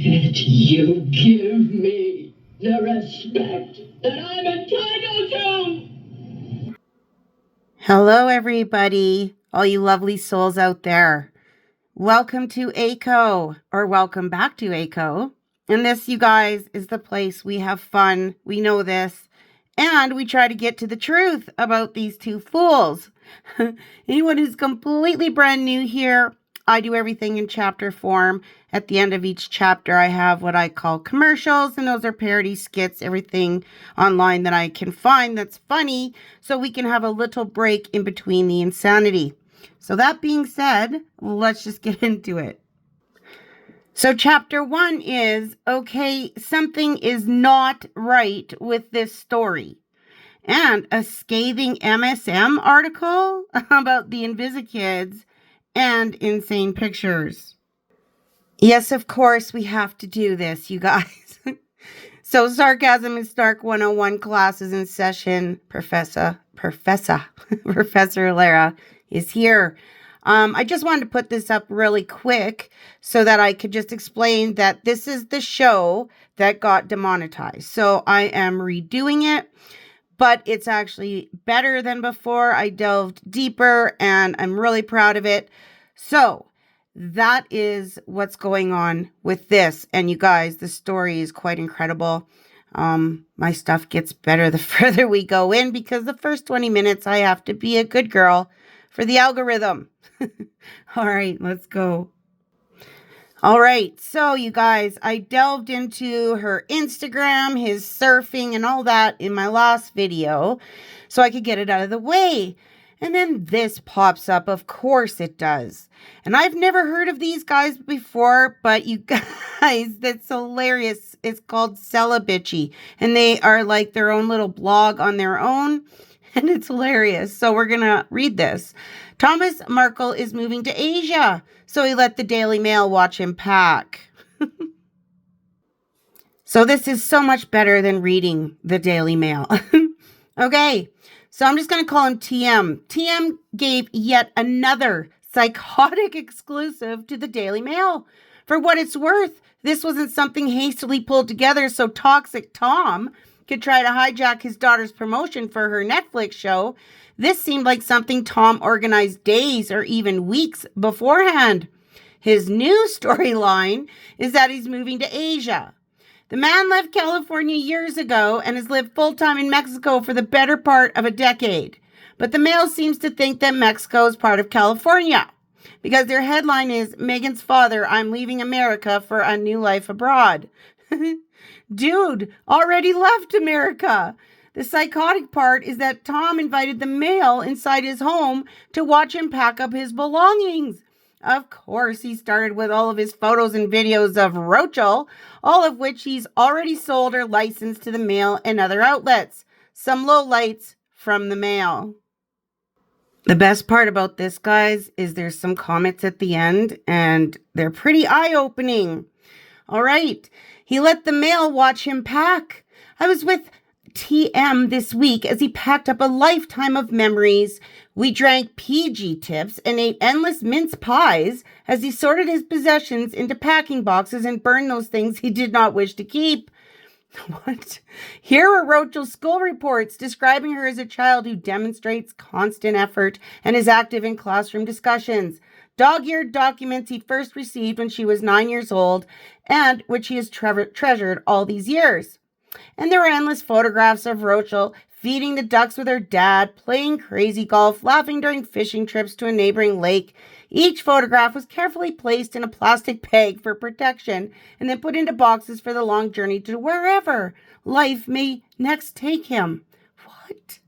Can't you give me the respect that I'm entitled to? Hello, everybody, all you lovely souls out there. Welcome to AKOW, or welcome back to AKOW. And this, you guys, is the place we have fun. We know this. And we try to get to the truth about these two fools. Anyone who's completely brand new here, I do everything in chapter form. At the end of each chapter, I have what I call commercials, and those are parody skits, everything online that I can find that's funny, so we can have a little break in between the insanity. So that being said, let's just get into it. So chapter 1 is, okay, something is not right with this story. And a scathing MSM article about the invisikids and insane pictures. Yes, of course, we have to do this, you guys. So Sarcasm and Snark 101 class is in session. Professor Lara is here. I just wanted to put this up really quick so that I could just explain that this is the show that got demonetized. So I am redoing it, but it's actually better than before. I delved deeper and I'm really proud of it. So that is what's going on with this. And you guys, the story is quite incredible. My stuff gets better the further we go in, because the first 20 minutes I have to be a good girl for the algorithm. All right, let's go. All right, so you guys, I delved into her Instagram, his surfing, and all that in my last video so I could get it out of the way. And then this pops up. Of course it does. And I've never heard of these guys before, but you guys, that's hilarious. It's called Celibitchy, and they are like their own little blog on their own. And it's hilarious. So we're going to read this. Thomas Markle is moving to Asia, so he let the Daily Mail watch him pack. So this is so much better than reading the Daily Mail. Okay, so I'm just going to call him TM. TM gave yet another psychotic exclusive to the Daily Mail. For what it's worth, this wasn't something hastily pulled together so Toxic Tom could try to hijack his daughter's promotion for her Netflix show. This seemed like something Tom organized days or even weeks beforehand. His new storyline is that he's moving to Asia. The man left California years ago and has lived full-time in Mexico for the better part of a decade. But the Mail seems to think that Mexico is part of California, because their headline is, Megan's father, I'm leaving America for a new life abroad. Dude, already left America. The psychotic part is that Tom invited the Mail inside his home to watch him pack up his belongings. Of course, he started with all of his photos and videos of Roachel, all of which he's already sold or licensed to the Mail and other outlets. Some lowlights from the Mail. The best part about this, guys, is there's some comments at the end, and they're pretty eye-opening. All right. He let the Mail watch him pack. I was with TM this week as he packed up a lifetime of memories. We drank PG tips and ate endless mince pies as he sorted his possessions into packing boxes and burned those things he did not wish to keep. What? Here are Roachel's school reports describing her as a child who demonstrates constant effort and is active in classroom discussions. Dog-eared documents he first received when she was 9 years old and which he has treasured all these years. And there were endless photographs of Roachel feeding the ducks with her dad, playing crazy golf, laughing during fishing trips to a neighboring lake. Each photograph was carefully placed in a plastic bag for protection and then put into boxes for the long journey to wherever life may next take him. What?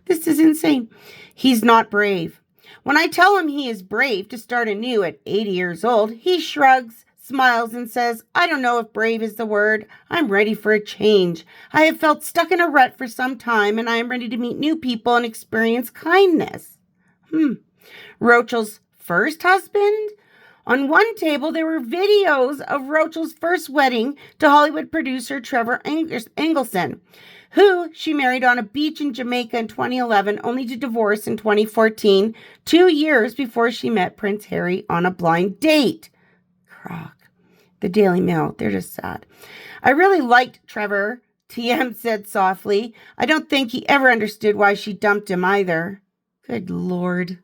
This is insane. He's not brave. When I tell him he is brave to start anew at 80 years old, he shrugs, smiles, and says, I don't know if brave is the word. I'm ready for a change. I have felt stuck in a rut for some time, and I am ready to meet new people and experience kindness. Roachel's first husband? On one table, there were videos of Roachel's first wedding to Hollywood producer Trevor Engelson, who she married on a beach in Jamaica in 2011, only to divorce in 2014, 2 years before she met Prince Harry on a blind date. Crock. The Daily Mail. They're just sad. I really liked Trevor, TM said softly. I don't think he ever understood why she dumped him either. Good Lord.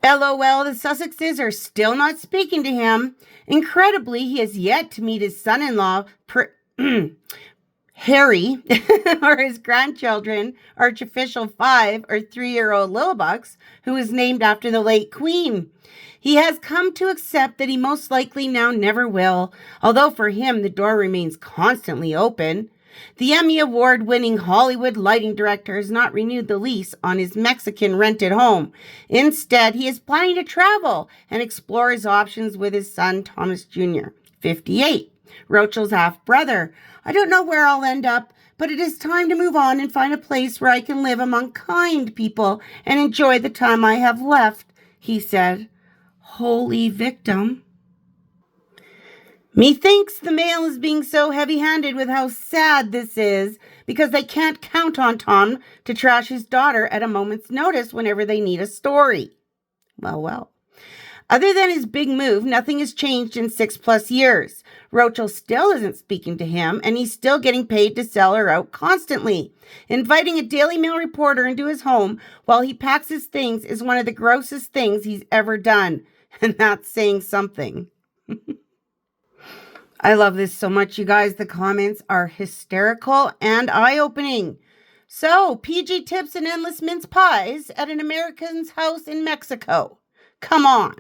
LOL, the Sussexes are still not speaking to him. Incredibly, he has yet to meet his son-in-law, Harry, or his grandchildren, Archficial 5 or 3-year-old Lilbucks, who is named after the late Queen. He has come to accept that he most likely now never will, although for him the door remains constantly open. The Emmy Award-winning Hollywood lighting director has not renewed the lease on his Mexican rented home. Instead, he is planning to travel and explore his options with his son, Thomas Jr., 58, Roachel's half-brother. I don't know where I'll end up, but it is time to move on and find a place where I can live among kind people and enjoy the time I have left, he said. Holy victim. Methinks the Mail is being so heavy-handed with how sad this is because they can't count on Tom to trash his daughter at a moment's notice whenever they need a story. Well. Other than his big move, nothing has changed in 6+ years. Roachel still isn't speaking to him, and he's still getting paid to sell her out constantly. Inviting a Daily Mail reporter into his home while he packs his things is one of the grossest things he's ever done, and that's saying something. I love this so much, you guys. The comments are hysterical and eye-opening. So, PG tips and endless mince pies at an American's house in Mexico. Come on.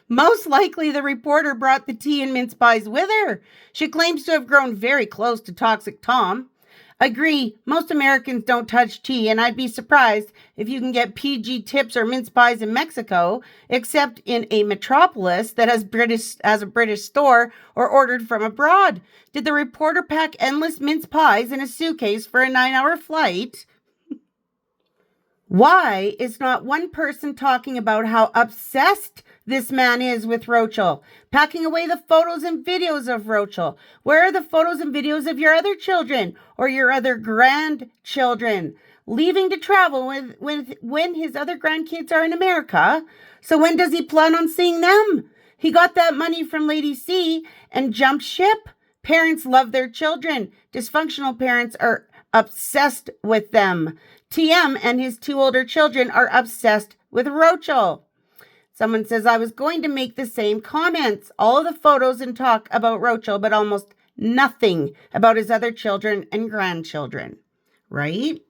Most likely the reporter brought the tea and mince pies with her. She claims to have grown very close to Toxic Tom. Agree, most Americans don't touch tea, and I'd be surprised if you can get PG tips or mince pies in Mexico, except in a metropolis that has a British store or ordered from abroad. Did the reporter pack endless mince pies in a suitcase for a 9-hour flight? Why is not one person talking about how obsessed this man is with Roachel, packing away the photos and videos of Roachel? Where are the photos and videos of your other children or your other grandchildren? Leaving to travel when his other grandkids are in America. So when does he plan on seeing them? He got that money from Lady C and jumped ship. Parents love their children. Dysfunctional parents are obsessed with them. TM and his 2 older children are obsessed with Roachel. Someone says, I was going to make the same comments. All of the photos and talk about Roachel, but almost nothing about his other children and grandchildren. Right?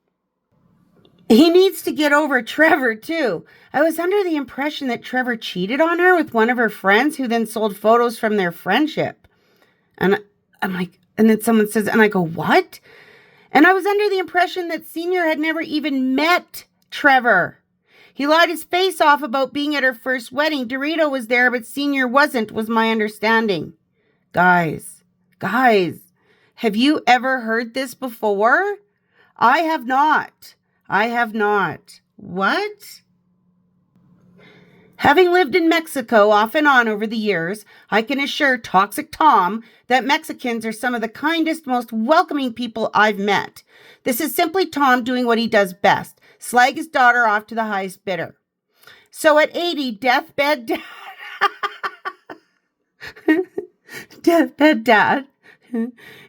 He needs to get over Trevor, too. I was under the impression that Trevor cheated on her with one of her friends who then sold photos from their friendship. And I'm like, and then someone says, and I go, what? And I was under the impression that Senior had never even met Trevor. He lied his face off about being at her first wedding. Dorito was there, but Senior wasn't, was my understanding. Guys, have you ever heard this before? I have not. What? Having lived in Mexico off and on over the years, I can assure Toxic Tom that Mexicans are some of the kindest, most welcoming people I've met. This is simply Tom doing what he does best, slag his daughter off to the highest bidder. So at 80, Deathbed Dad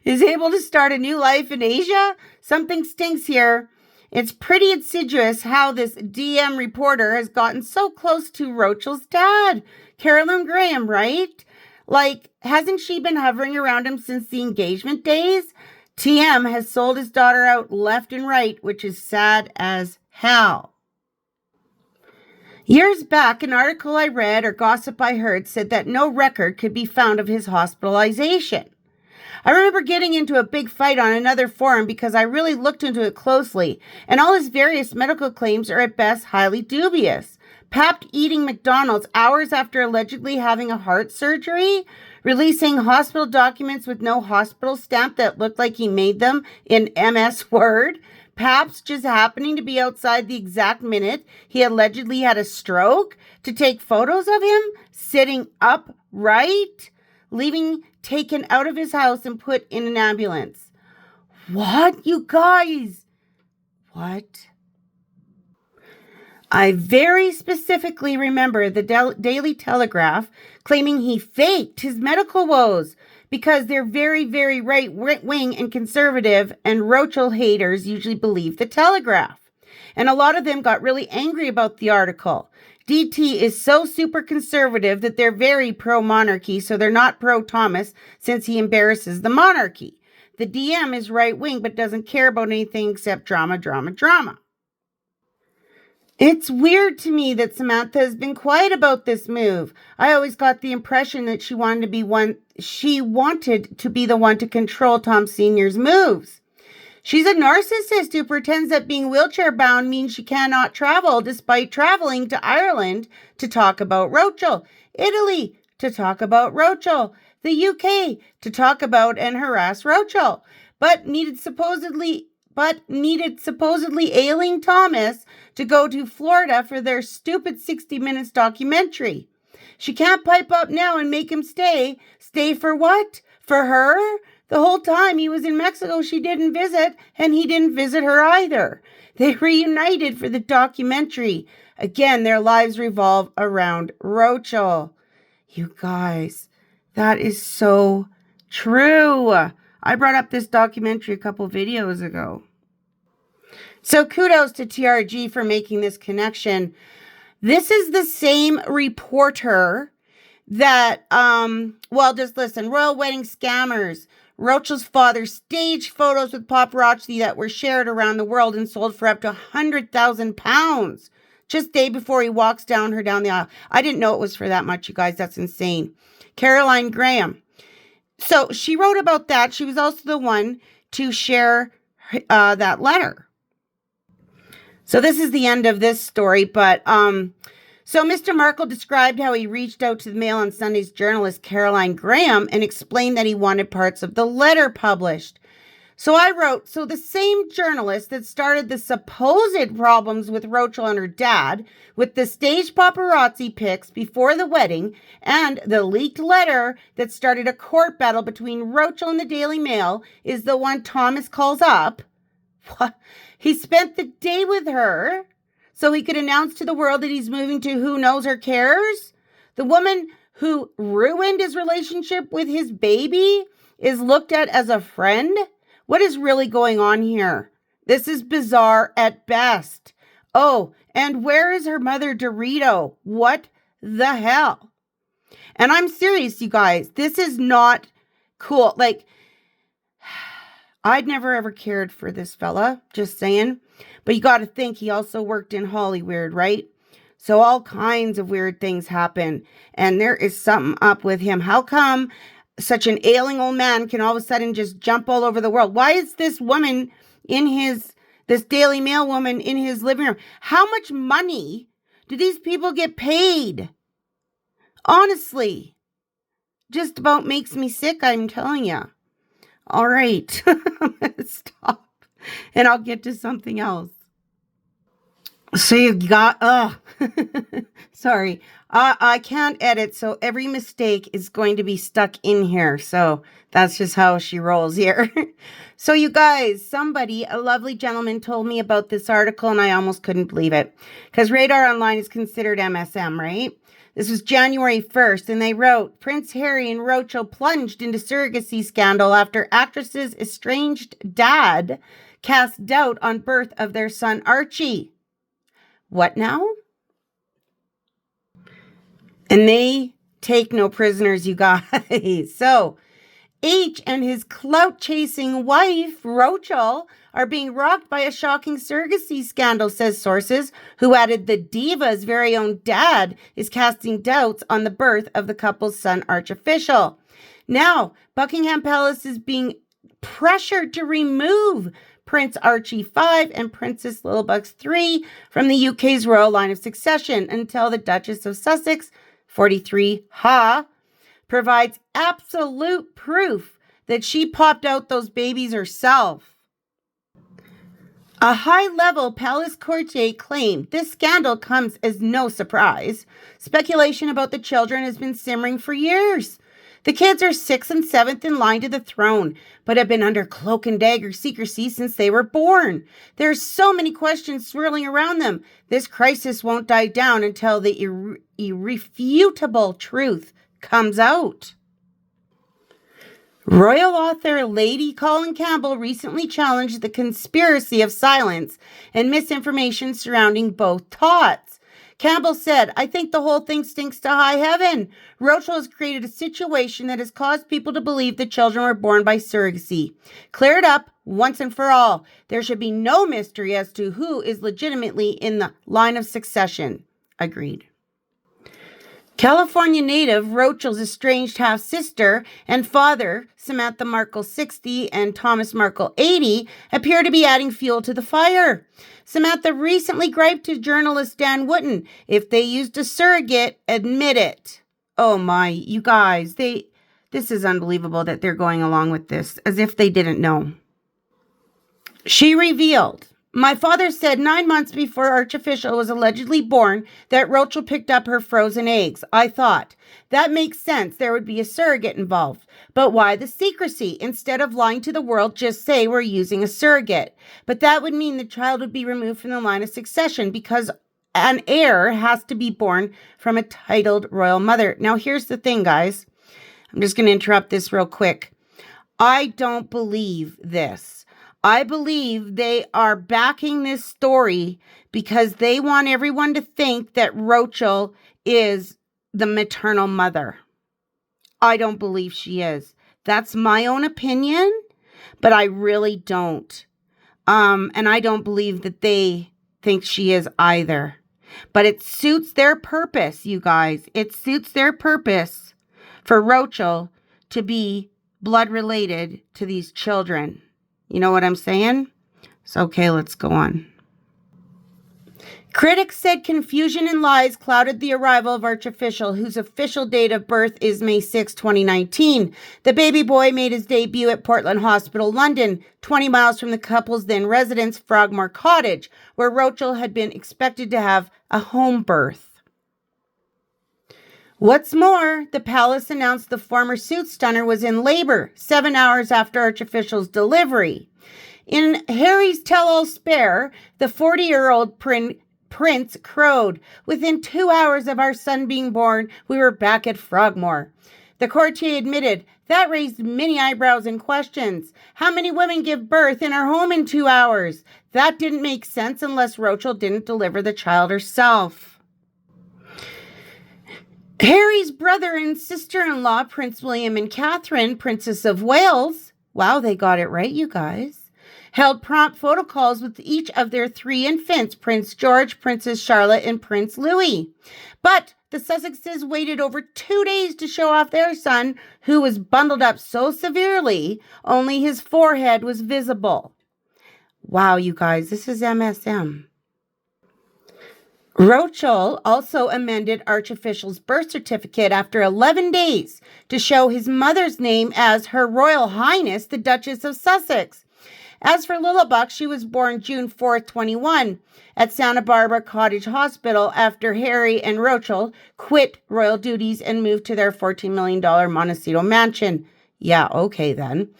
is able to start a new life in Asia? Something stinks here. It's pretty insidious how this DM reporter has gotten so close to Roachel's dad, Carolyn Graham, right? Like, hasn't she been hovering around him since the engagement days? TM has sold his daughter out left and right, which is sad as hell. Years back, an article I read or gossip I heard said that no record could be found of his hospitalization. I remember getting into a big fight on another forum because I really looked into it closely, and all his various medical claims are at best highly dubious. Papped eating McDonald's hours after allegedly having a heart surgery, releasing hospital documents with no hospital stamp that looked like he made them in MS Word, Paps just happening to be outside the exact minute he allegedly had a stroke to take photos of him sitting upright, leaving taken out of his house and put in an ambulance. What, you guys? What? I very specifically remember the Daily Telegraph claiming he faked his medical woes because they're very, very right-wing and conservative, and Roachel haters usually believe the Telegraph. And a lot of them got really angry about the article. DT is so super conservative that they're very pro-monarchy, so they're not pro-Thomas since he embarrasses the monarchy. The DM is right-wing but doesn't care about anything except drama, drama, drama. It's weird to me that Samantha has been quiet about this move. I always got the impression that she wanted to be the one to control Tom Sr.'s moves. She's a narcissist who pretends that being wheelchair bound means she cannot travel, despite traveling to Ireland to talk about Roachel, Italy to talk about Roachel, the UK to talk about and harass Roachel, but needed supposedly ailing Thomas to go to Florida for their stupid 60 Minutes documentary. She can't pipe up now and make him stay. Stay for what? For her? The whole time he was in Mexico, she didn't visit, and he didn't visit her either. They reunited for the documentary. Again, their lives revolve around Roachel. You guys, that is so true. I brought up this documentary a couple videos ago. So kudos to TRG for making this connection. This is the same reporter that, just listen. Royal wedding scammers. Roachel's father staged photos with paparazzi that were shared around the world and sold for up to £100,000 just day before he walks her down the aisle. I didn't know it was for that much, you guys. That's insane. Caroline Graham. So she wrote about that. She was also the one to share that letter. So this is the end of this story, but so Mr. Markle described how he reached out to the Mail on Sunday's journalist Caroline Graham and explained that he wanted parts of the letter published. So I wrote, so the same journalist that started the supposed problems with Roachel and her dad with the staged paparazzi pics before the wedding and the leaked letter that started a court battle between Roachel and the Daily Mail is the one Thomas calls up. What? He spent the day with her so he could announce to the world that he's moving to who knows or cares. The woman who ruined his relationship with his baby is looked at as a friend. What is really going on here? This is bizarre at best. Oh, and where is her mother, Dorito? What the hell? And I'm serious, you guys. This is not cool. Like, I'd never ever cared for this fella, just saying. But you got to think he also worked in Hollywood, right? So all kinds of weird things happen. And there is something up with him. How come such an ailing old man can all of a sudden just jump all over the world? Why is this woman this Daily Mail woman in his living room? How much money do these people get paid? Honestly, just about makes me sick, I'm telling you. All right, I'm going to stop and I'll get to something else. So you got, sorry, I can't edit, so every mistake is going to be stuck in here. So that's just how she rolls here. So you guys, a lovely gentleman told me about this article and I almost couldn't believe it. Because Radar Online is considered MSM, right? This was January 1st, and they wrote, Prince Harry and Roachel plunged into surrogacy scandal after actress's estranged dad cast doubt on birth of their son, Archie. What now? And they take no prisoners, you guys. So, H and his clout-chasing wife, Roachel, are being rocked by a shocking surrogacy scandal, says sources, who added the diva's very own dad is casting doubts on the birth of the couple's son, Archficial. Now, Buckingham Palace is being pressured to remove Prince Archie 5 and Princess Littlebugs 3 from the UK's royal line of succession until the Duchess of Sussex, 43, provides absolute proof that she popped out those babies herself. A high-level palace courtier claimed this scandal comes as no surprise. Speculation about the children has been simmering for years. The kids are 6th and 7th in line to the throne, but have been under cloak and dagger secrecy since they were born. There are so many questions swirling around them. This crisis won't die down until the irrefutable truth comes out. Royal author Lady Colin Campbell recently challenged the conspiracy of silence and misinformation surrounding both tots. Campbell said, "I think the whole thing stinks to high heaven. Roachel has created a situation that has caused people to believe the children were born by surrogacy. Clear it up once and for all. There should be no mystery as to who is legitimately in the line of succession." Agreed. California native Roachel's estranged half-sister and father, Samantha Markle 60 and Thomas Markle 80, appear to be adding fuel to the fire. Samantha recently griped to journalist Dan Wooten, "If they used a surrogate, admit it." Oh my, you guys, this is unbelievable that they're going along with this, as if they didn't know. She revealed, "My father said 9 months before Archificial was allegedly born that Roachel picked up her frozen eggs. I thought, that makes sense, there would be a surrogate involved. But why the secrecy? Instead of lying to the world, just say we're using a surrogate. But that would mean the child would be removed from the line of succession because an heir has to be born from a titled royal mother." Now, here's the thing, guys. I'm just going to interrupt this real quick. I don't believe this. I believe they are backing this story because they want everyone to think that Roachel is the maternal mother. I don't believe she is. That's my own opinion, but I really don't. And I don't believe that they think she is either. But it suits their purpose, you guys. It suits their purpose for Roachel to be blood related to these children. You know what I'm saying? So, okay, let's go on. Critics said confusion and lies clouded the arrival of Archificial, whose official date of birth is May 6, 2019. The baby boy made his debut at Portland Hospital, London, 20 miles from the couple's then residence, Frogmore Cottage, where Roachel had been expected to have a home birth. What's more, the palace announced the former suit stunner was in labor 7 hours after Archificial's delivery. In Harry's tell-all spare, the 40-year-old prince crowed, "Within 2 hours of our son being born, we were back at Frogmore." The courtier admitted, "That raised many eyebrows and questions. How many women give birth in our home in 2 hours? That didn't make sense unless Roachel didn't deliver the child herself." Harry's brother and sister-in-law, Prince William and Catherine, Princess of Wales, wow, they got it right, you guys, held prompt photo calls with each of their 3 infants, Prince George, Princess Charlotte, and Prince Louis. But the Sussexes waited over 2 days to show off their son, who was bundled up so severely, only his forehead was visible. Wow, you guys, this is MSM. Roachel also amended Archificial's birth certificate after 11 days to show his mother's name as Her Royal Highness, the Duchess of Sussex. As for Lillibuck, she was born June 4th, 21, at Santa Barbara Cottage Hospital after Harry and Roachel quit royal duties and moved to their $14 million Montecito mansion. Yeah, okay then.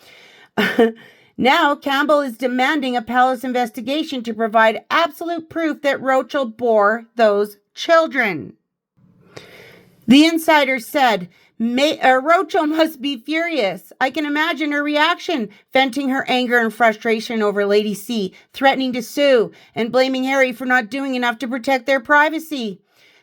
Now, Campbell is demanding a palace investigation to provide absolute proof that Roachel bore those children. The insider said, Roachel must be furious. I can imagine her reaction, venting her anger and frustration over Lady C, threatening to sue, and blaming Harry for not doing enough to protect their privacy.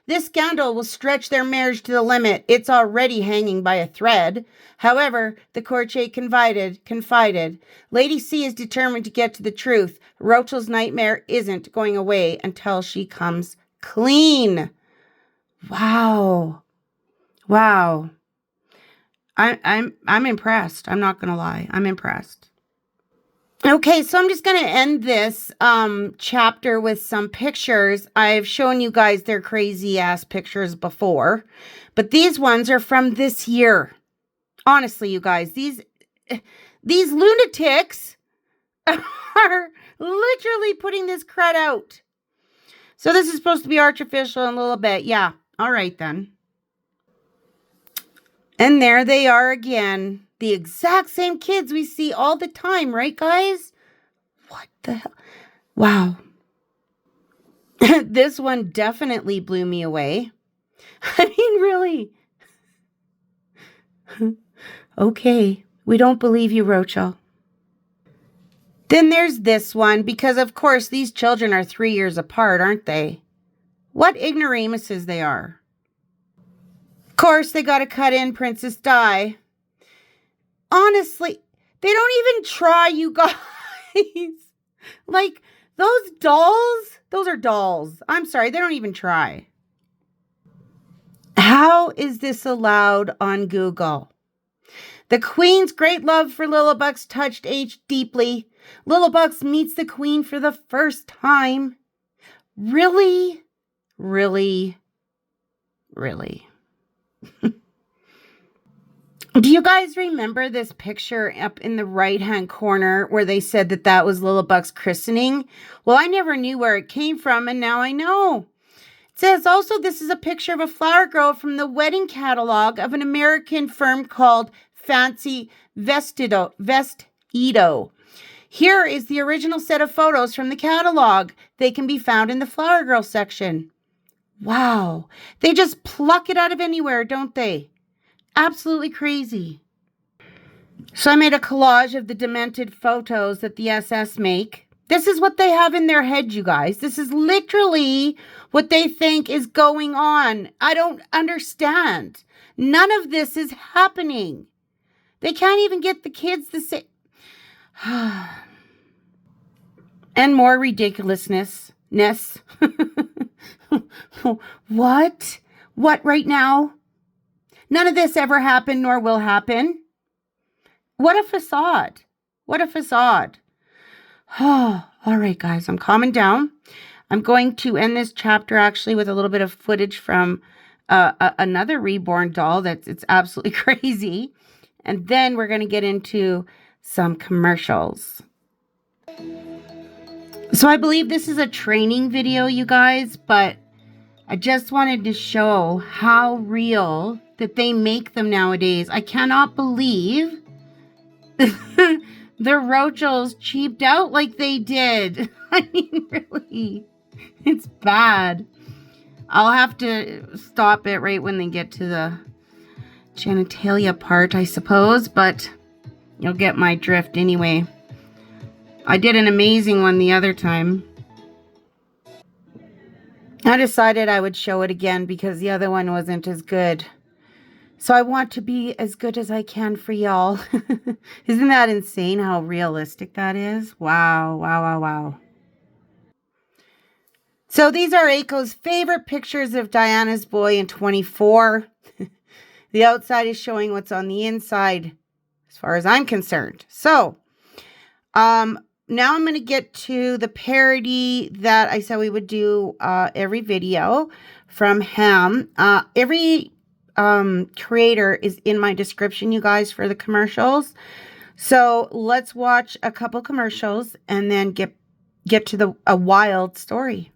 This scandal will stretch their marriage to the limit. It's already hanging by a thread. However, the courtier confided, Lady C is determined to get to the truth. Roachel's nightmare isn't going away until she comes clean. Wow. Wow. I'm impressed. I'm not going to lie. I'm impressed. Okay, so I'm just going to end this chapter with some pictures. I've shown you guys their crazy-ass pictures before, but these ones are from this year. Honestly, you guys, these lunatics are literally putting this crud out. So this is supposed to be Archificial in a little bit. Yeah, all right then. And there they are again. The exact same kids we see all the time, right, guys? What the hell? Wow. This one definitely blew me away. I mean, really. Okay, we don't believe you, Roachel. Then there's this one, because of course these children are 3 years apart, aren't they? What ignoramuses they are. Of course, they got to cut in Princess Di. Honestly, they don't even try, you guys. Like, those dolls, those are dolls. I'm sorry, they don't even try. How is this allowed on Google? The Queen's great love for Lillibucks touched H deeply. Lillibucks meets the Queen for the first time. Really? Really? Really? Do you guys remember this picture up in the right-hand corner where they said that that was Lillibuck's christening? Well, I never knew where it came from, and now I know. It says also this is a picture of a flower girl from the wedding catalog of an American firm called Fancy Vestido. Here is the original set of photos from the catalog. They can be found in the flower girl section. Wow. They just pluck it out of anywhere, don't they? Absolutely crazy. So I made a collage of the demented photos that the SS make. This is what they have in their head, you guys. This is literally what they think is going on. I don't understand. None of this is happening. They can't even get the kids to say... And more ridiculousness. What? What right now? None of this ever happened nor will happen. What a facade. What a facade. Oh, all right, guys, I'm calming down. I'm going to end this chapter actually with a little bit of footage from another reborn doll it's absolutely crazy. And then we're going to get into some commercials. So I believe this is a training video, you guys, but I just wanted to show how real that they make them nowadays. I cannot believe the Roachels cheaped out like they did. I mean, really, it's bad. I'll have to stop it right when they get to the genitalia part, I suppose, but you'll get my drift anyway. I did an amazing one the other time. I decided I would show it again because the other one wasn't as good. So I want to be as good as I can for y'all. Isn't that insane how realistic that is? Wow, wow, wow, wow. So these are AKOW's favorite pictures of Diana's boy in 24. The outside is showing what's on the inside, as far as I'm concerned. So, now I'm going to get to the parody that I said we would do every video from him. Every creator is in my description, you guys, for the commercials. So let's watch a couple commercials and then get to a wild story.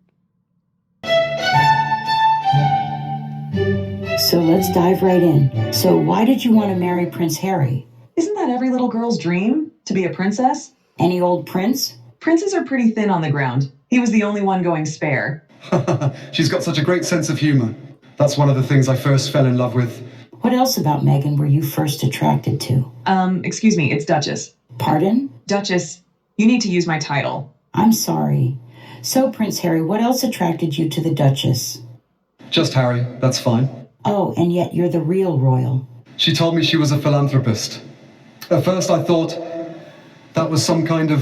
So let's dive right in. So why did you want to marry Prince Harry? Isn't that every little girl's dream, to be a princess? Any old prince? Princes are pretty thin on the ground. He was the only one going spare. She's got such a great sense of humor. That's one of the things I first fell in love with. What else about Meghan were you first attracted to? Excuse me, it's Duchess. Pardon? Duchess, you need to use my title. I'm sorry. So, Prince Harry, what else attracted you to the Duchess? Just Harry, that's fine. Oh, and yet you're the real royal. She told me she was a philanthropist. At first I thought that was some kind of,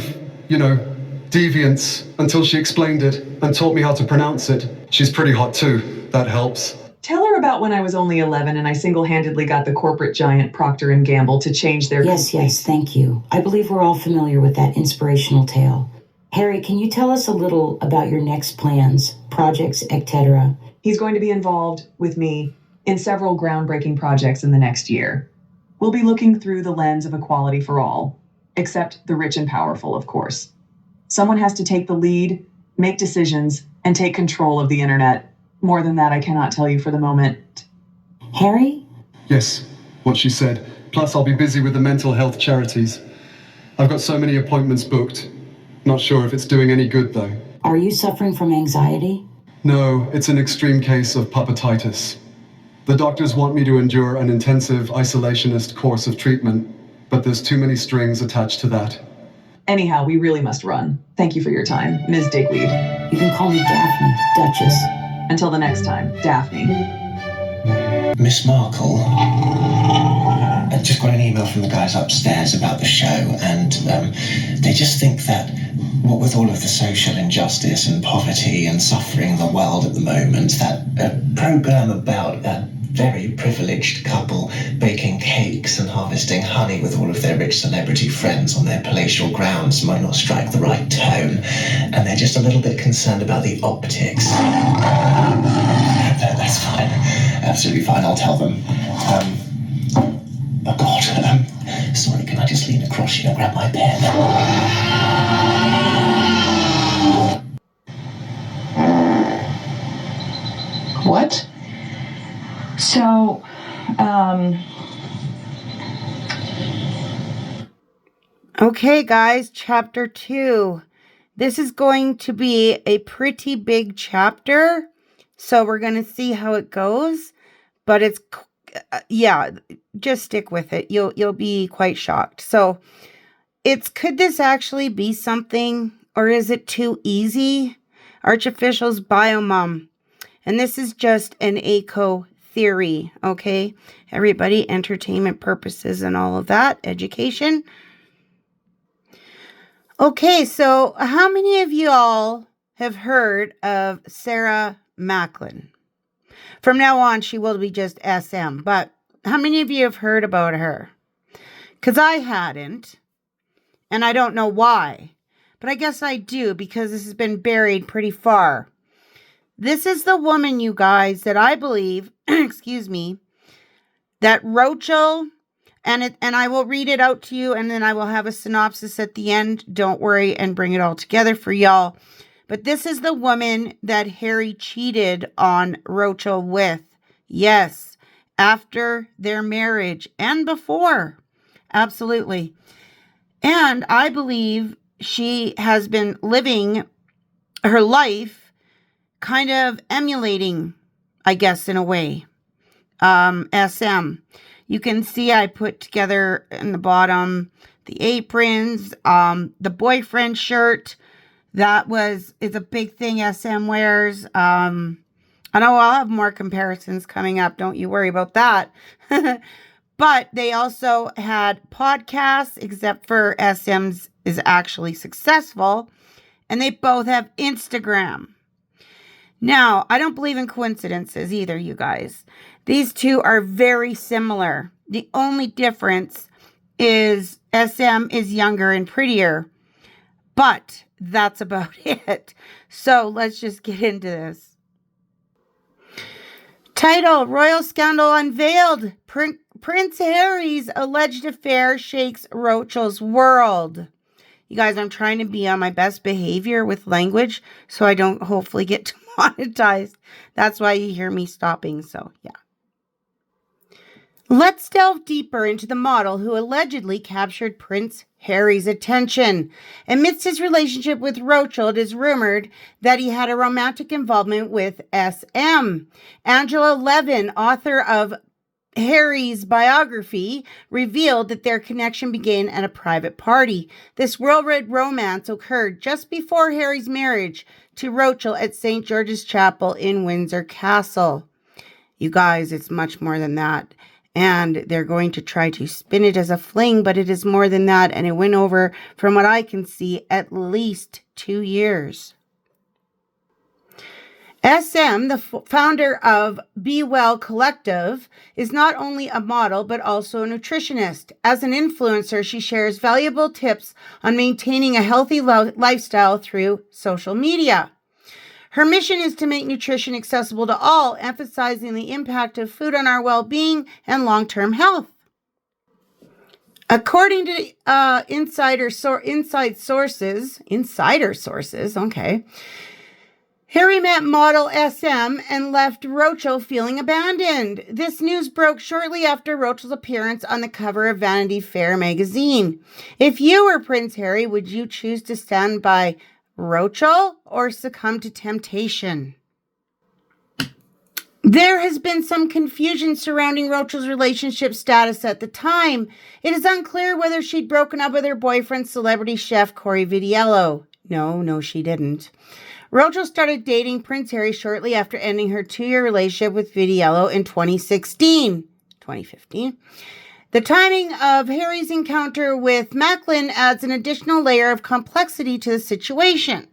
deviance, until she explained it and taught me how to pronounce it. She's pretty hot too, that helps. Tell her about when I was only 11 and I single-handedly got the corporate giant Procter & Gamble to change their... Yes, thank you. I believe we're all familiar with that inspirational tale. Harry, can you tell us a little about your next plans, projects, etc.? He's going to be involved with me in several groundbreaking projects in the next year. We'll be looking through the lens of equality for all, except the rich and powerful, of course. Someone has to take the lead, make decisions, and take control of the internet. More than that, I cannot tell you for the moment. Harry? Yes? what she said. Plus, I'll be busy with the mental health charities. I've got so many appointments booked. Not sure if it's doing any good, though. Are you suffering from anxiety? No, it's an extreme case of puppetitis. The doctors want me to endure an intensive isolationist course of treatment, but there's too many strings attached to that. Anyhow, we really must run. Thank you for your time, Ms. Digweed. You can call me Daphne, Duchess. Until the next time, Daphne. Miss Markle, I just got an email from the guys upstairs about the show, and they just think that what with all of the social injustice and poverty and suffering in the world at the moment, that a program about a very privileged couple baking cakes and harvesting honey with all of their rich celebrity friends on their palatial grounds might not strike the right tone, and they're just a little bit concerned about the optics. That's fine. Absolutely fine, I'll tell them. Oh God, sorry, can I just lean across you and grab my pen? What? So, Okay, guys, chapter 2. This is going to be a pretty big chapter, so we're going to see how it goes, but it's, yeah, just stick with it. You'll be quite shocked. So, could this actually be something, or is it too easy? Archificial's biomom. And this is just an AKOW theory, okay? Everybody, entertainment purposes and all of that, education. Okay, so how many of you all have heard of Sarah Macklin? From now on, she will be just SM, but how many of you have heard about her? Because I hadn't, and I don't know why, but I guess I do because this has been buried pretty far. This is the woman, you guys, that I believe, excuse me, that Roachel, and I will read it out to you, and then I will have a synopsis at the end. Don't worry, and bring it all together for y'all. But this is the woman that Harry cheated on Roachel with. Yes, after their marriage and before. Absolutely. And I believe she has been living her life kind of emulating, I guess, in a way, SM. You can see I put together in the bottom the aprons, the boyfriend shirt. It's a big thing SM wears. I know I'll have more comparisons coming up. Don't you worry about that. But they also had podcasts, except for SM's is actually successful. And they both have Instagram. Now, I don't believe in coincidences either, you guys. These two are very similar. The only difference is SM is younger and prettier. But that's about it. So let's just get into this. Title, Royal Scandal Unveiled. Prince Harry's alleged affair shakes Roachel's world. You guys, I'm trying to be on my best behavior with language so I don't hopefully get demonetized. That's why you hear me stopping. So, yeah. Let's delve deeper into the model who allegedly captured Prince Harry's attention. Amidst his relationship with Roachel, it is rumored that he had a romantic involvement with SM. Angela Levin, author of Harry's biography, revealed that their connection began at a private party. This whirlwind romance occurred just before Harry's marriage to Roachel at St. George's Chapel in Windsor Castle. You guys, it's much more than that. And they're going to try to spin it as a fling, but it is more than that. And it went over, from what I can see, at least 2 years. SM, the founder of Be Well Collective, is not only a model, but also a nutritionist. As an influencer, she shares valuable tips on maintaining a healthy lifestyle through social media. Her mission is to make nutrition accessible to all, emphasizing the impact of food on our well-being and long-term health. According to insider sources, okay, Harry met model SM and left Roachel feeling abandoned. This news broke shortly after Roachel's appearance on the cover of Vanity Fair magazine. If you were Prince Harry, would you choose to stand by Roachel or succumb to temptation? There has been some confusion surrounding Roachel's relationship status at the time. It is unclear whether she'd broken up with her boyfriend, celebrity chef Corey Vitiello. No, she didn't. Roachel started dating Prince Harry shortly after ending her 2-year relationship with Vitiello in 2015. The timing of Harry's encounter with Macklin adds an additional layer of complexity to the situation.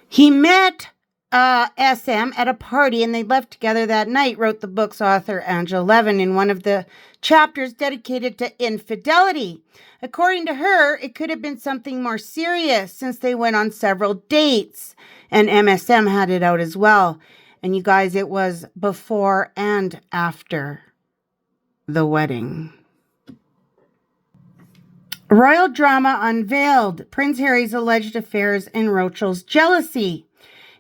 He met SM at a party and they left together that night, wrote the book's author Angela Levin in one of the chapters dedicated to infidelity. According to her, it could have been something more serious since they went on several dates, and MSM had it out as well. And you guys, it was before and after the wedding. Royal drama unveiled: Prince Harry's alleged affairs and Roachel's jealousy.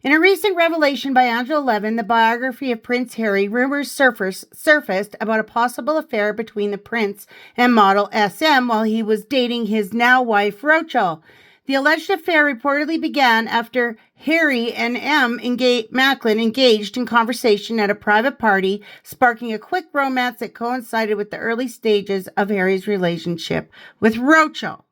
In a recent revelation by Angela Levin, the biography of Prince Harry, rumors surfaced about a possible affair between the prince and model SM while he was dating his now wife Roachel. The alleged affair reportedly began after Harry and Macklin engaged in conversation at a private party, sparking a quick romance that coincided with the early stages of Harry's relationship with Roachel.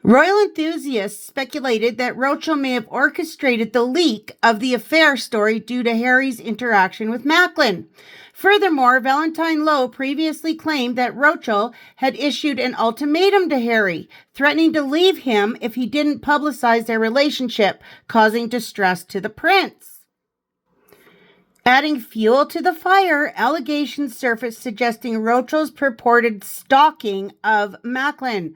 Royal enthusiasts speculated that Roachel may have orchestrated the leak of the affair story due to Harry's interaction with Macklin. Furthermore, Valentine Lowe previously claimed that Roachel had issued an ultimatum to Harry, threatening to leave him if he didn't publicize their relationship, causing distress to the prince. Adding fuel to the fire, allegations surfaced suggesting Roachel's purported stalking of Macklin.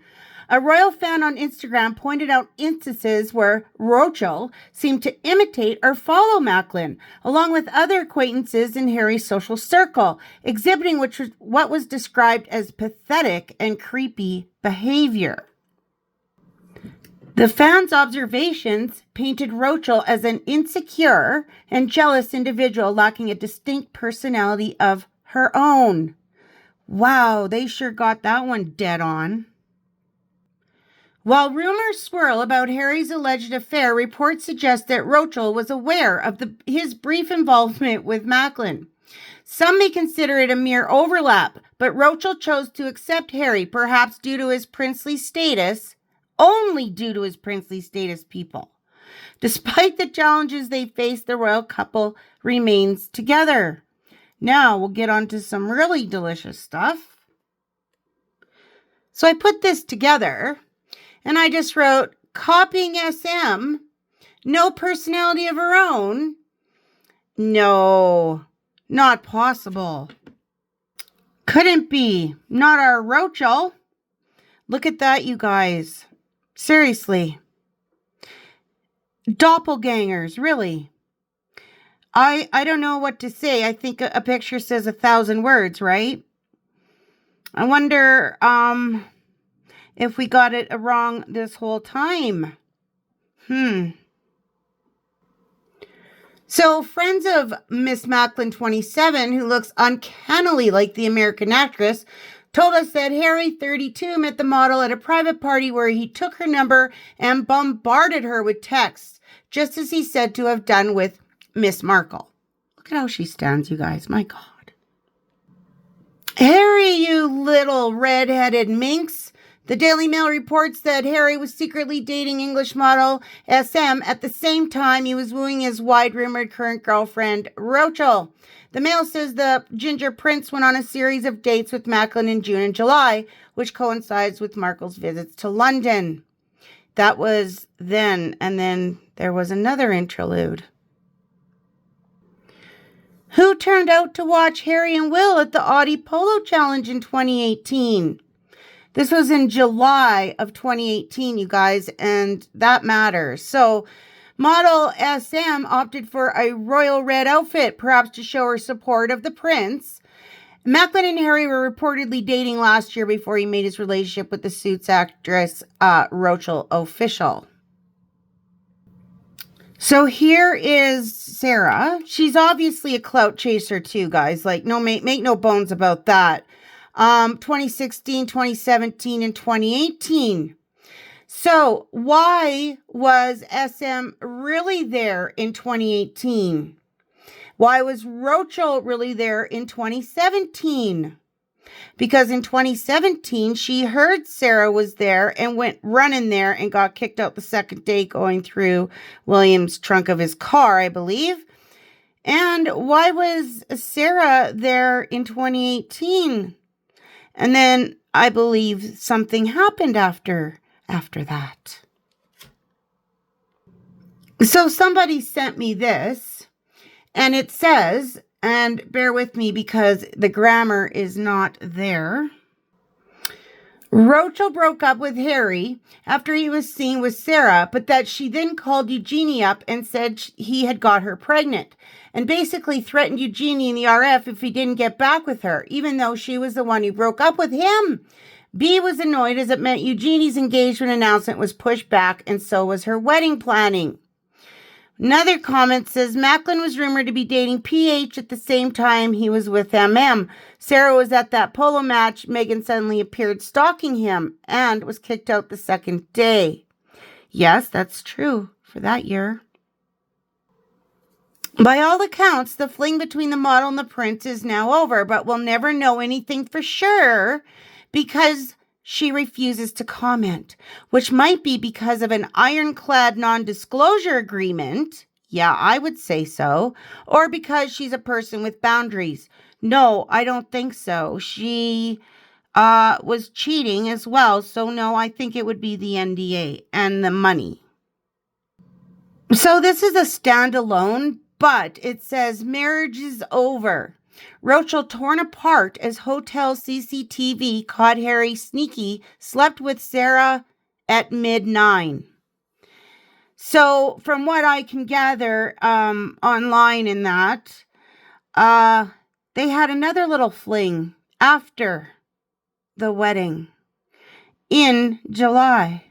A royal fan on Instagram pointed out instances where Roachel seemed to imitate or follow Macklin, along with other acquaintances in Harry's social circle, exhibiting what was described as pathetic and creepy behavior. The fans' observations painted Roachel as an insecure and jealous individual lacking a distinct personality of her own. Wow, they sure got that one dead on. While rumors swirl about Harry's alleged affair, reports suggest that Roachel was aware of his brief involvement with Macklin. Some may consider it a mere overlap, but Roachel chose to accept Harry, perhaps due to his princely status, only due to his princely status, people. Despite the challenges they face, the royal couple remains together. Now we'll get on to some really delicious stuff. So I put this together. And I just wrote, copying SM, no personality of her own. No, not possible. Couldn't be. Not our Roachel. Look at that, you guys. Seriously. Doppelgangers, really. I don't know what to say. I think a picture says 1,000 words, right? I wonder, if we got it wrong this whole time. So, friends of Miss Macklin 27, who looks uncannily like the American actress, told us that Harry, 32, met the model at a private party where he took her number and bombarded her with texts, just as he said to have done with Miss Markle. Look at how she stands, you guys. My God. Harry, you little red-headed minx. The Daily Mail reports that Harry was secretly dating English model SM at the same time he was wooing his wide-rumored current girlfriend, Roachel. The Mail says the Ginger Prince went on a series of dates with Macklin in June and July, which coincides with Markle's visits to London. That was then, and then there was another interlude. Who turned out to watch Harry and Will at the Audi Polo Challenge in 2018? This was in July of 2018, you guys, and that matters. So, model SM opted for a royal red outfit, perhaps to show her support of the prince. Macklin and Harry were reportedly dating last year before he made his relationship with the Suits actress Roachel official. So here is Sarah. She's obviously a clout chaser too, guys. Like, no, make no bones about that. 2016, 2017, and 2018. So why was SM really there in 2018? Why was Roachel really there in 2017? Because in 2017, she heard Sarah was there and went running there and got kicked out the second day going through William's trunk of his car, I believe. And why was Sarah there in 2018? And then I believe something happened after that. So somebody sent me this, and it says, and bear with me because the grammar is not there. Roachel broke up with Harry after he was seen with Sarah, but that she then called Eugenie up and said he had got her pregnant and basically threatened Eugenie and the RF if he didn't get back with her, even though she was the one who broke up with him. B was annoyed as it meant Eugenie's engagement announcement was pushed back, and so was her wedding planning. Another comment says Macklin was rumored to be dating PH at the same time he was with MM. Sarah was at that polo match. Megan suddenly appeared stalking him and was kicked out the second day. Yes, that's true for that year. By all accounts, the fling between the model and the prince is now over, but we'll never know anything for sure because she refuses to comment, which might be because of an ironclad non-disclosure agreement. Yeah, I would say so. Or because she's a person with boundaries. No, I don't think so. She was cheating as well. So no, I think it would be the NDA and the money. So this is a standalone, but it says marriage is over. Roachel torn apart as hotel CCTV caught Harry sneaky, slept with Sarah at mid-9. So from what I can gather online in that, they had another little fling after the wedding in July,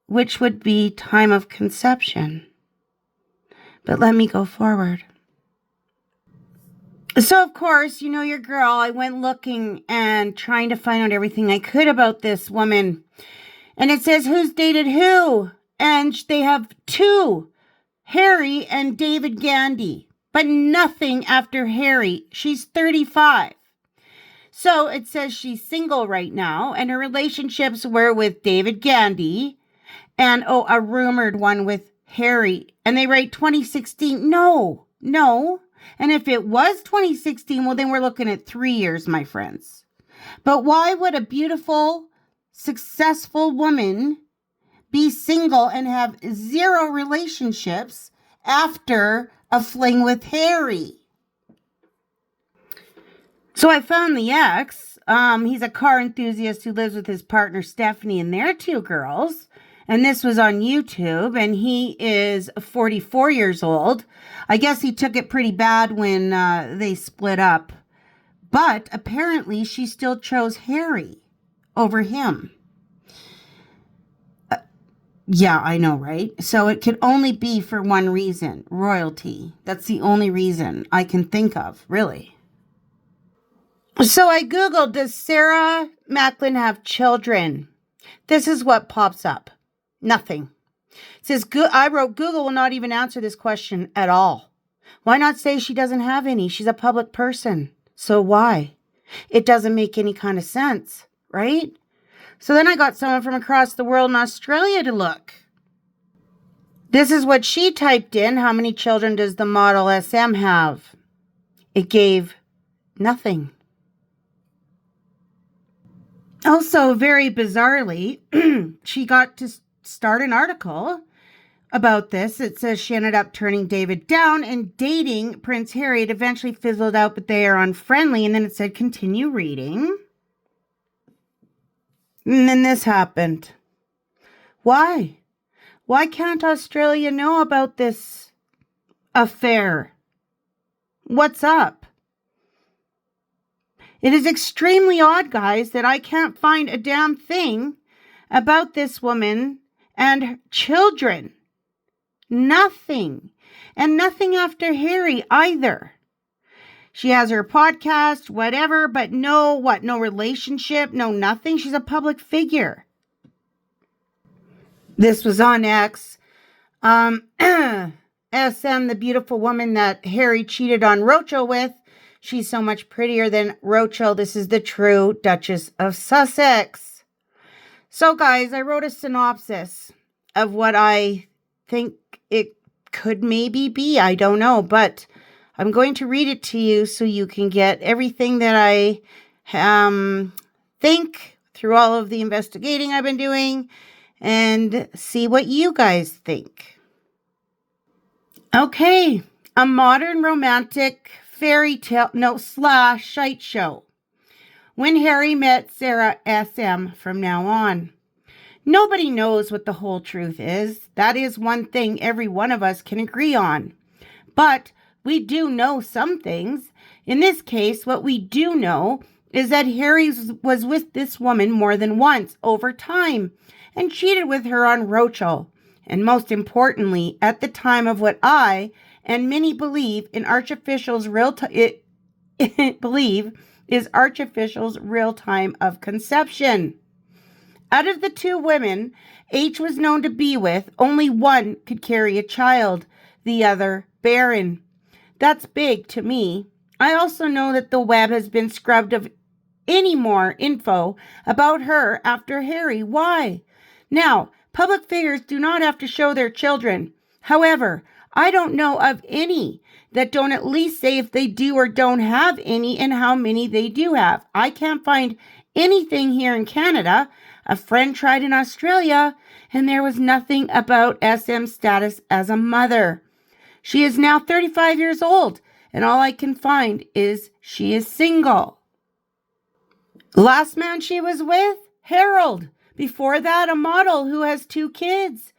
which would be time of conception. But let me go forward. So, of course, you know your girl, I went looking and trying to find out everything I could about this woman. And it says who's dated who. And they have two, Harry and David Gandy. But nothing after Harry. She's 35. So it says she's single right now. And her relationships were with David Gandy. And, a rumored one with Harry. And they write 2016. No. And if it was 2016, well, then we're looking at 3 years, my friends. But why would a beautiful, successful woman be single and have 0 relationships after a fling with Harry? So I found the ex. He's a car enthusiast who lives with his partner, Stephanie, and their 2 girls. And this was on YouTube, and he is 44 years old. I guess he took it pretty bad when they split up. But apparently she still chose Harry over him. Yeah, I know, right? So it could only be for one reason, royalty. That's the only reason I can think of, really. So I Googled, does Sarah Macklin have children? This is what pops up. Nothing. It says, I wrote, Google will not even answer this question at all. Why not say she doesn't have any? She's a public person. So why? It doesn't make any kind of sense, right? So then I got someone from across the world in Australia to look. This is what she typed in. How many children does the model SM have? It gave nothing. Also, very bizarrely, she got to start an article about this. It says she ended up turning David down and dating Prince Harry. It eventually fizzled out, but they are unfriendly. And then it said, continue reading. And then this happened. Why? Why can't Australia know about this affair? What's up? It is extremely odd, guys, that I can't find a damn thing about this woman and children. Nothing. And nothing after Harry either. She has her podcast, whatever, but no relationship, no nothing. She's a public figure. This was on X. SM, the beautiful woman that Harry cheated on Roachel with. She's so much prettier than Roachel. This is the true Duchess of Sussex. So, guys, I wrote a synopsis of what I think it could maybe be. I don't know, but I'm going to read it to you so you can get everything that I think through all of the investigating I've been doing and see what you guys think. Okay, a modern romantic fairy tale, / shite show. When Harry met Sarah SM from now on. Nobody knows what the whole truth is. That is one thing every one of us can agree on. But we do know some things. In this case, what we do know is that Harry was with this woman more than once over time and cheated with her on Roachel. And most importantly, at the time of what I and many believe in Archificial's is Archificial's real time of conception. Out of the two women H was known to be with, only one could carry a child, the other barren. That's big to me. I also know that the web has been scrubbed of any more info about her after Harry. Why? Now, public figures do not have to show their children. However, I don't know of any that don't at least say if they do or don't have any and how many they do have. I can't find anything here in Canada. A friend tried in Australia, and there was nothing about SM's status as a mother. She is now 35 years old, and all I can find is she is single. Last man she was with? Harold. Before that, a model who has 2 kids.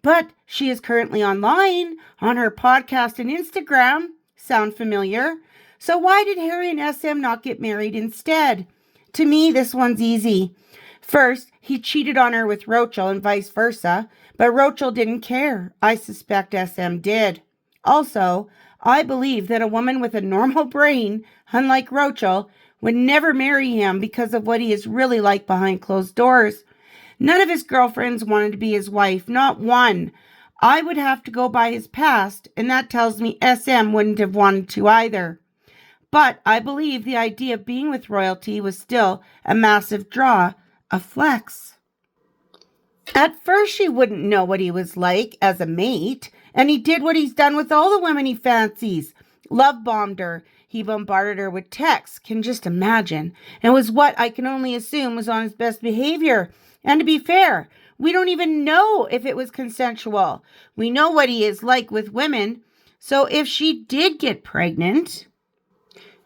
But she is currently online on her podcast and Instagram. Sound familiar? So why did Harry and SM not get married instead? To me, this one's easy. First, he cheated on her with Roachel and vice versa, but Roachel didn't care. I suspect SM did. Also, I believe that a woman with a normal brain, unlike Roachel, would never marry him because of what he is really like behind closed doors. None of his girlfriends wanted to be his wife, not one. I would have to go by his past, and that tells me SM wouldn't have wanted to either. But I believe the idea of being with royalty was still a massive draw, a flex. At first, she wouldn't know what he was like as a mate, and he did what he's done with all the women he fancies. Love bombed her. He bombarded her with texts, can just imagine, and was what I can only assume was on his best behavior. And to be fair, we don't even know if it was consensual. We know what he is like with women. So if she did get pregnant,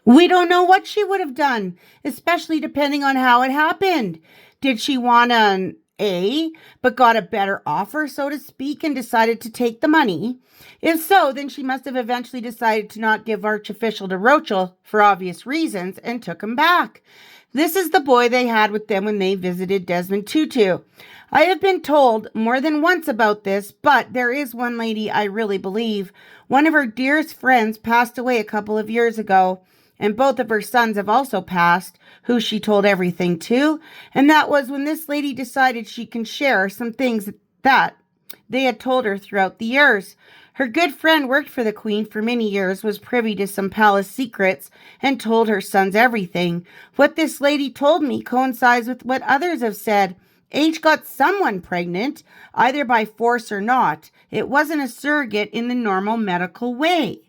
we don't know what she would have done, especially depending on how it happened. Did she want an A, but got a better offer, so to speak, and decided to take the money? If so, then she must have eventually decided to not give Archificial to Roachel for obvious reasons and took him back. This is the boy they had with them when they visited Desmond Tutu. I have been told more than once about this, but there is one lady I really believe. One of her dearest friends passed away a couple of years ago, and both of her sons have also passed, who she told everything to, and that was when this lady decided she can share some things that they had told her throughout the years. Her good friend worked for the Queen for many years, was privy to some palace secrets, and told her sons everything. What this lady told me coincides with what others have said. H got someone pregnant, either by force or not. It wasn't a surrogate in the normal medical way.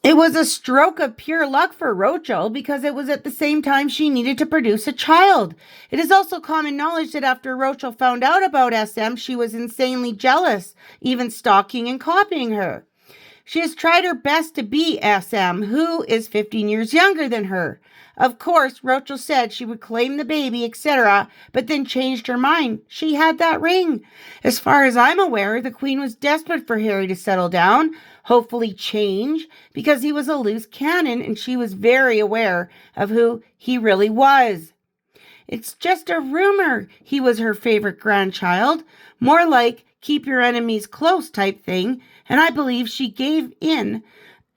It was a stroke of pure luck for Roachel because it was at the same time she needed to produce a child. It is also common knowledge that after Roachel found out about SM, she was insanely jealous, even stalking and copying her. She has tried her best to be SM, who is 15 years younger than her. Of course, Roachel said she would claim the baby, etc., but then changed her mind. She had that ring. As far as I'm aware, the Queen was desperate for Harry to settle down, hopefully change, because he was a loose cannon and she was very aware of who he really was. It's just a rumor he was her favorite grandchild, more like keep your enemies close type thing, and I believe she gave in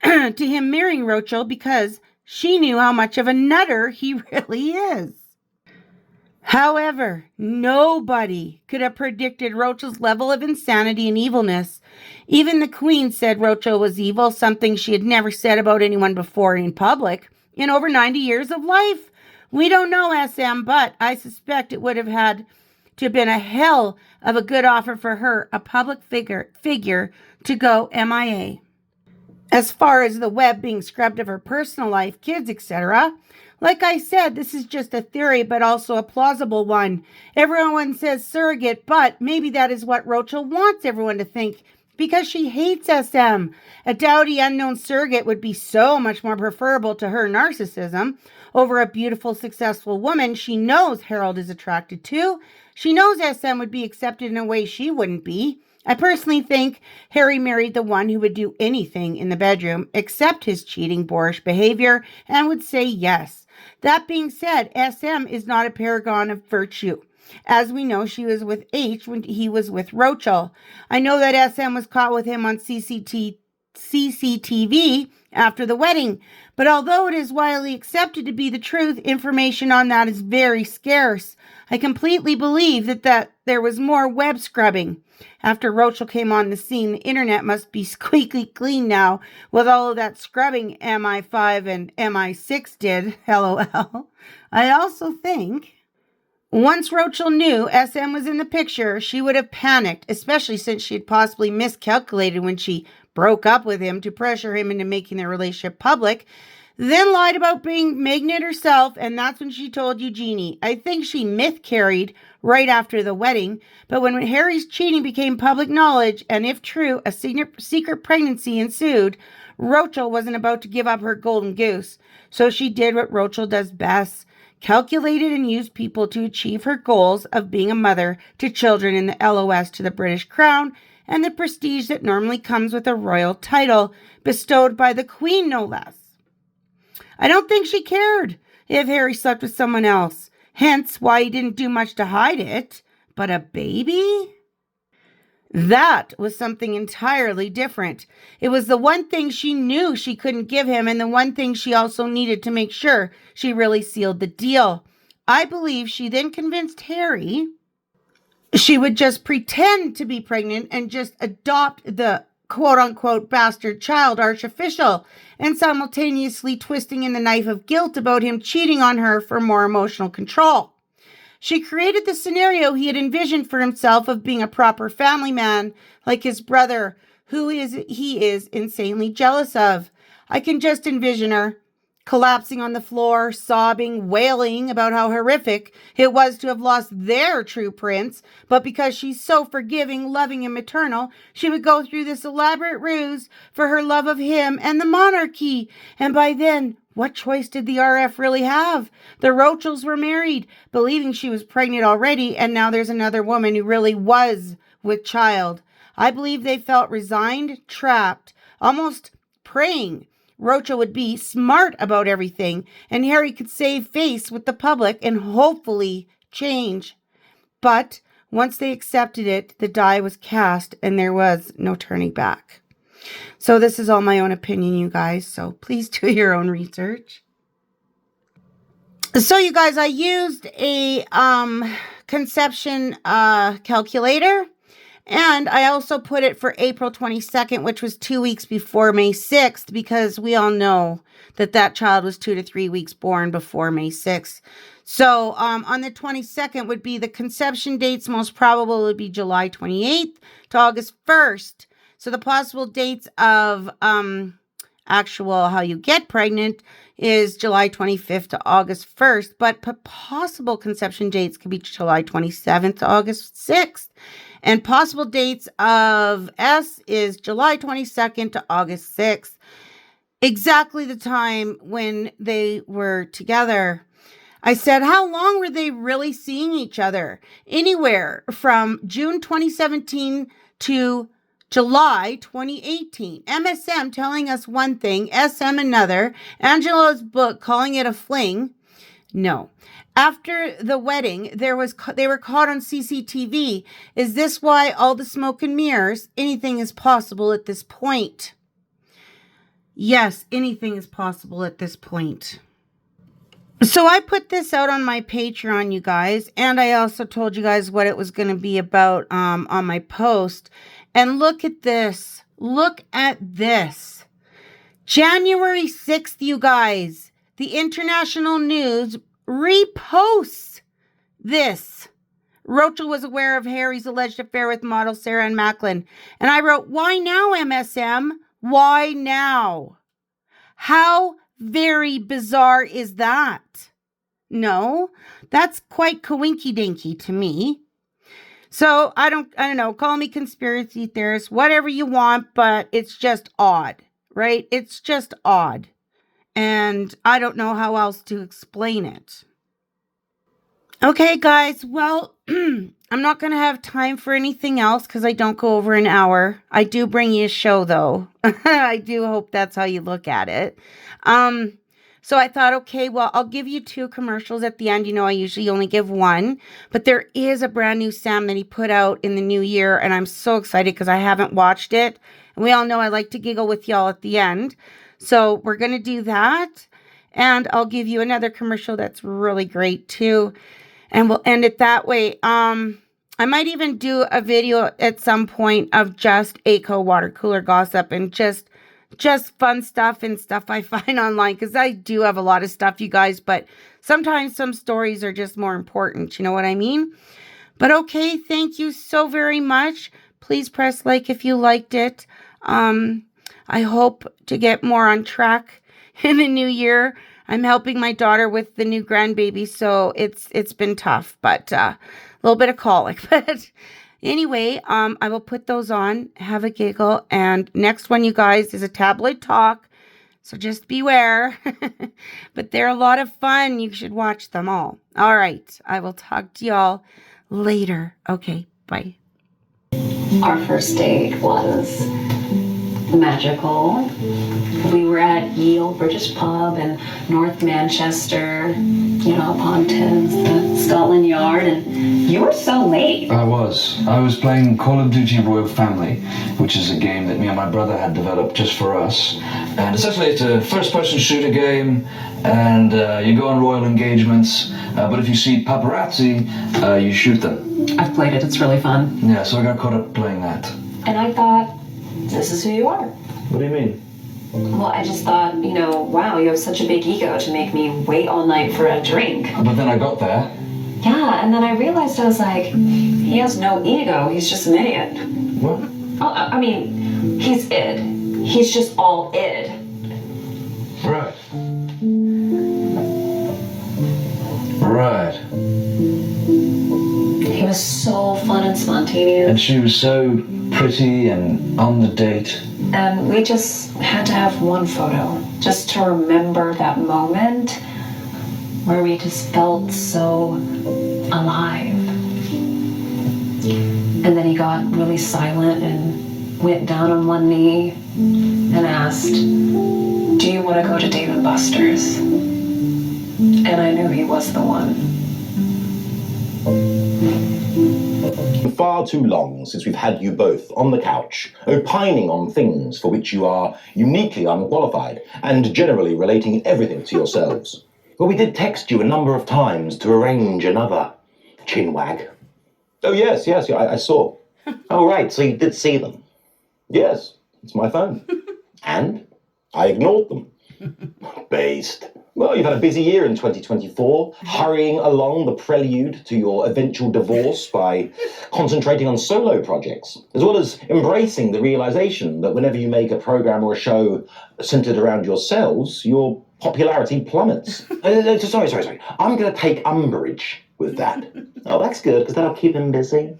to him marrying Roachel because she knew how much of a nutter he really is. However, nobody could have predicted Roachel's level of insanity and evilness. Even the Queen said Roachel was evil, something she had never said about anyone before in public in over 90 years of life. We don't know, SM, but I suspect it would have had to have been a hell of a good offer for her, a public figure to go MIA. As far as the web being scrubbed of her personal life, kids, etc., like I said, this is just a theory, but also a plausible one. Everyone says surrogate, but maybe that is what Roachel wants everyone to think, because she hates SM. A dowdy, unknown surrogate would be so much more preferable to her narcissism over a beautiful, successful woman she knows Harold is attracted to. She knows SM would be accepted in a way she wouldn't be. I personally think Harry married the one who would do anything in the bedroom except his cheating, boorish behavior and would say yes. That being said, SM is not a paragon of virtue. As we know, she was with H when he was with Roachel. I know that SM was caught with him on CCTV after the wedding, but although it is widely accepted to be the truth, information on that is very scarce. I completely believe that there was more web scrubbing. After Roachel came on the scene, the internet must be squeaky clean now with all of that scrubbing MI5 and MI6 did, LOL. I also think once Roachel knew SM was in the picture, she would have panicked, especially since she had possibly miscalculated when she broke up with him to pressure him into making their relationship public, then lied about being Magnet herself, and that's when she told Eugenie. I think she myth-carried right after the wedding, but when Harry's cheating became public knowledge, and if true, a secret pregnancy ensued, Roachel wasn't about to give up her golden goose, so she did what Roachel does best, calculated and used people to achieve her goals of being a mother to children in the LOS to the British Crown, and the prestige that normally comes with a royal title, bestowed by the Queen, no less. I don't think she cared if Harry slept with someone else, hence why he didn't do much to hide it. But a baby? That was something entirely different. It was the one thing she knew she couldn't give him, and the one thing she also needed to make sure she really sealed the deal. I believe she then convinced Harry she would just pretend to be pregnant and just adopt the quote-unquote bastard child, Archficial, and simultaneously twisting in the knife of guilt about him cheating on her for more emotional control. She created the scenario he had envisioned for himself of being a proper family man, like his brother, who he is insanely jealous of. I can just envision her collapsing on the floor, sobbing, wailing about how horrific it was to have lost their true prince, but because she's so forgiving, loving, and maternal, she would go through this elaborate ruse for her love of him and the monarchy. And by then, what choice did the RF really have? The Roachels were married, believing she was pregnant already, and now there's another woman who really was with child. I believe they felt resigned, trapped, almost praying Roachel would be smart about everything, and Harry could save face with the public and hopefully change. But once they accepted it, the die was cast and there was no turning back. So this is all my own opinion, you guys, so please do your own research. So you guys, I used a conception calculator. And I also put it for April 22nd, which was 2 weeks before May 6th, because we all know that child was 2 to 3 weeks born before May 6th. So on the 22nd would be the conception dates. Most probable would be July 28th to August 1st. So the possible dates of actual how you get pregnant is July 25th to August 1st. But possible conception dates could be July 27th to August 6th. And possible dates of S is July 22nd to August 6th. Exactly the time when they were together. I said, how long were they really seeing each other? Anywhere from June 2017 to July 2018. MSM telling us one thing, SM another. Angela's book calling it a fling. No. After the wedding, they were caught on CCTV. Is this why all the smoke and mirrors? Anything is possible at this point. Yes, anything is possible at this point. So I put this out on my Patreon, you guys, and I also told you guys what it was going to be about on my post. And look at this. Look at this. January 6th, you guys, the international news reposts this. Roachel was aware of Harry's alleged affair with model Sarah Ann Macklin. And I wrote, why now, MSM? Why now? How very bizarre is that? No, that's quite coinky-dinky to me. So I don't know, call me conspiracy theorist, whatever you want, but it's just odd, right? It's just odd. And I don't know how else to explain it. Okay, guys, well, I'm not going to have time for anything else because I don't go over an hour. I do bring you a show, though. I do hope that's how you look at it. So I thought, okay, well, I'll give you 2 commercials at the end. You know, I usually only give 1. But there is a brand new Sam that he put out in the new year, and I'm so excited because I haven't watched it. And we all know I like to giggle with y'all at the end. So we're going to do that. And I'll give you another commercial that's really great, too. And we'll end it that way. I might even do a video at some point of just AKOW water cooler gossip and just fun stuff and stuff I find online. Because I do have a lot of stuff, you guys. But sometimes some stories are just more important. You know what I mean? But okay, thank you so very much. Please press like if you liked it. I hope to get more on track in the new year. I'm helping my daughter with the new grandbaby, so it's been tough, but a little bit of colic. But anyway, I will put those on, have a giggle, and next one, you guys, is a tabloid talk, so just beware. But they're a lot of fun. You should watch them all. All right, I will talk to y'all later. Okay, bye. Our first date was magical. We were at Ye Olde British Pub in North Manchester, you know, upon Thames, the Scotland Yard, and you were so late. I was playing Call of Duty Royal Family, which is a game that me and my brother had developed just for us. And essentially it's a first-person shooter game, and you go on royal engagements, but if you see paparazzi, you shoot them. I've played it, it's really fun. Yeah, so I got caught up playing that. And I thought, this is who you are. What do you mean? Well, I just thought, you know, wow, you have such a big ego to make me wait all night for a drink. But then I got there. Yeah, and then I realized, I was like, he has no ego, he's just an idiot. What? Oh, I mean, he's id. He's just all id. Right. Right. He was so fun and spontaneous. And she was so pretty and on the date. And we just had to have one photo, just to remember that moment where we just felt so alive. And then he got really silent and went down on one knee and asked, do you want to go to Dave & Buster's? And I knew he was the one. Far too long since we've had you both on the couch, opining on things for which you are uniquely unqualified, and generally relating everything to yourselves. But we did text you a number of times to arrange another chinwag. Oh, yes, I saw. Oh, right, so you did see them. Yes, it's my phone. And I ignored them. Based. Well, you've had a busy year in 2024, hurrying along the prelude to your eventual divorce by concentrating on solo projects, as well as embracing the realization that whenever you make a program or a show centered around yourselves, your popularity plummets. Sorry. I'm going to take umbrage with that. Oh, that's good, because that'll keep him busy.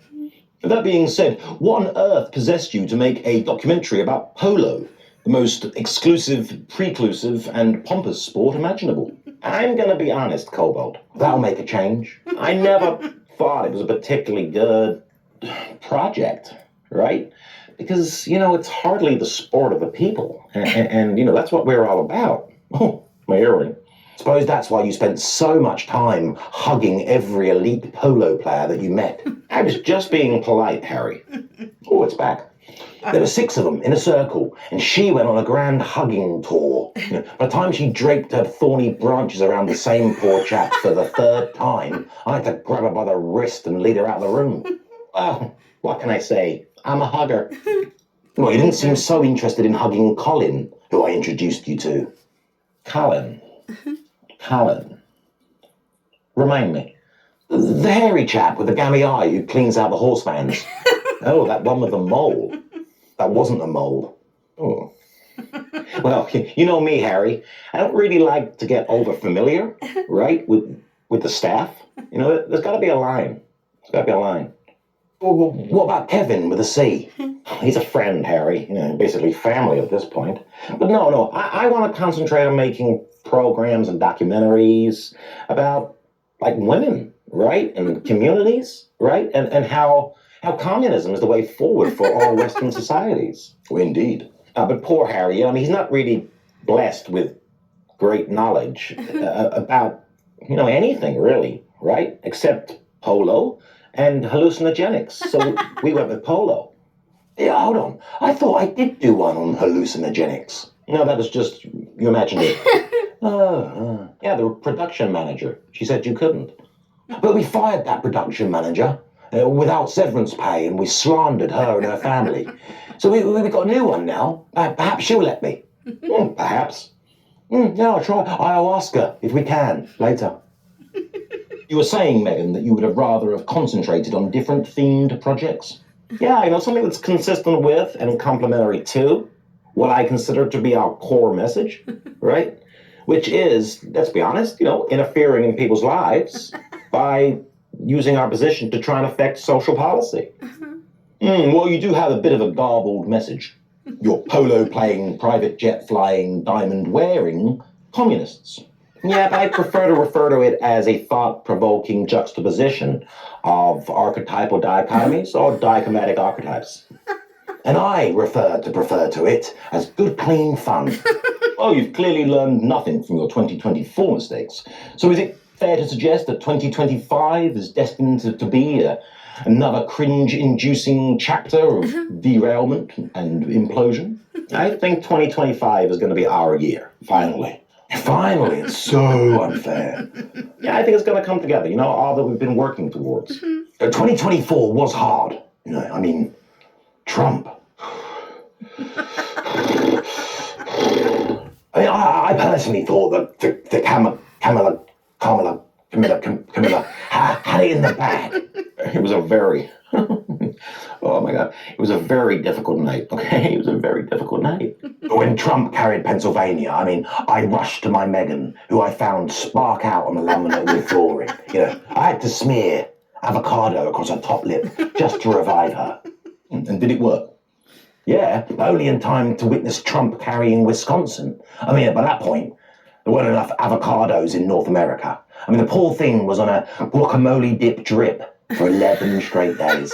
That being said, what on earth possessed you to make a documentary about polo? The most exclusive, preclusive, and pompous sport imaginable. I'm going to be honest, Cobalt. That'll make a change. I never thought it was a particularly good project, right? Because, you know, it's hardly the sport of the people. And you know, that's what we're all about. Oh, my earring. Suppose that's why you spent so much time hugging every elite polo player that you met. I was just being polite, Harry. Oh, it's back. There were 6 of them in a circle, and she went on a grand hugging tour. By the time she draped her thorny branches around the same poor chap for the 3rd time, I had to grab her by the wrist and lead her out of the room. Well, what can I say? I'm a hugger. Well, you didn't seem so interested in hugging Colin, who I introduced you to. Colin. Remind me. The hairy chap with the gammy eye who cleans out the horse vans. Oh, that one with the mole. That wasn't a mole. Oh. Well, you know me, Harry. I don't really like to get over familiar, right, with the staff. You know, there's got to be a line. There's got to be a line. Well, what about Kevin with a C? He's a friend, Harry. You know, basically family at this point. But no, I want to concentrate on making programs and documentaries about, like, women, right? And communities, right? And how communism is the way forward for all Western societies. Well, indeed. But poor Harry, I mean, he's not really blessed with great knowledge about, you know, anything really, right? Except polo and hallucinogenics. So we went with polo. Yeah, hold on. I thought I did do one on hallucinogenics. No, that was just, you imagined it. Yeah, the production manager. She said you couldn't. But we fired that production manager without severance pay, and we slandered her and her family. So we've got a new one now. Perhaps she'll let me. Perhaps. Yeah, I'll try. I'll ask her if we can later. You were saying, Megan, that you would have rather have concentrated on different themed projects? Yeah, you know, something that's consistent with and complementary to what I consider to be our core message, right? Which is, let's be honest, you know, interfering in people's lives by using our position to try and affect social policy. Well, you do have a bit of a garbled message. You're polo-playing, private jet-flying, diamond-wearing communists. Yeah, but I prefer to refer to it as a thought-provoking juxtaposition of archetypal dichotomies or dichromatic archetypes. And I prefer to it as good, clean fun. Oh, you've clearly learned nothing from your 2024 mistakes. So is it fair to suggest that 2025 is destined to be another cringe-inducing chapter of derailment and implosion? I think 2025 is going to be our year, finally. Finally, it's so unfair. Yeah, I think it's going to come together, you know, all that we've been working towards. 2024 was hard. You know, I mean, Trump. I mean, I personally thought that the Camilla had it in the bag. It was a very, oh my God, it was a very difficult night, okay? It was a very difficult night. When Trump carried Pennsylvania, I mean, I rushed to my Megan, who I found spark out on the laminate wood flooring. You know, I had to smear avocado across her top lip just to revive her. And did it work? Yeah, but only in time to witness Trump carrying Wisconsin. I mean, by that point, there weren't enough avocados in North America. I mean, the poor thing was on a guacamole dip drip for 11 straight days.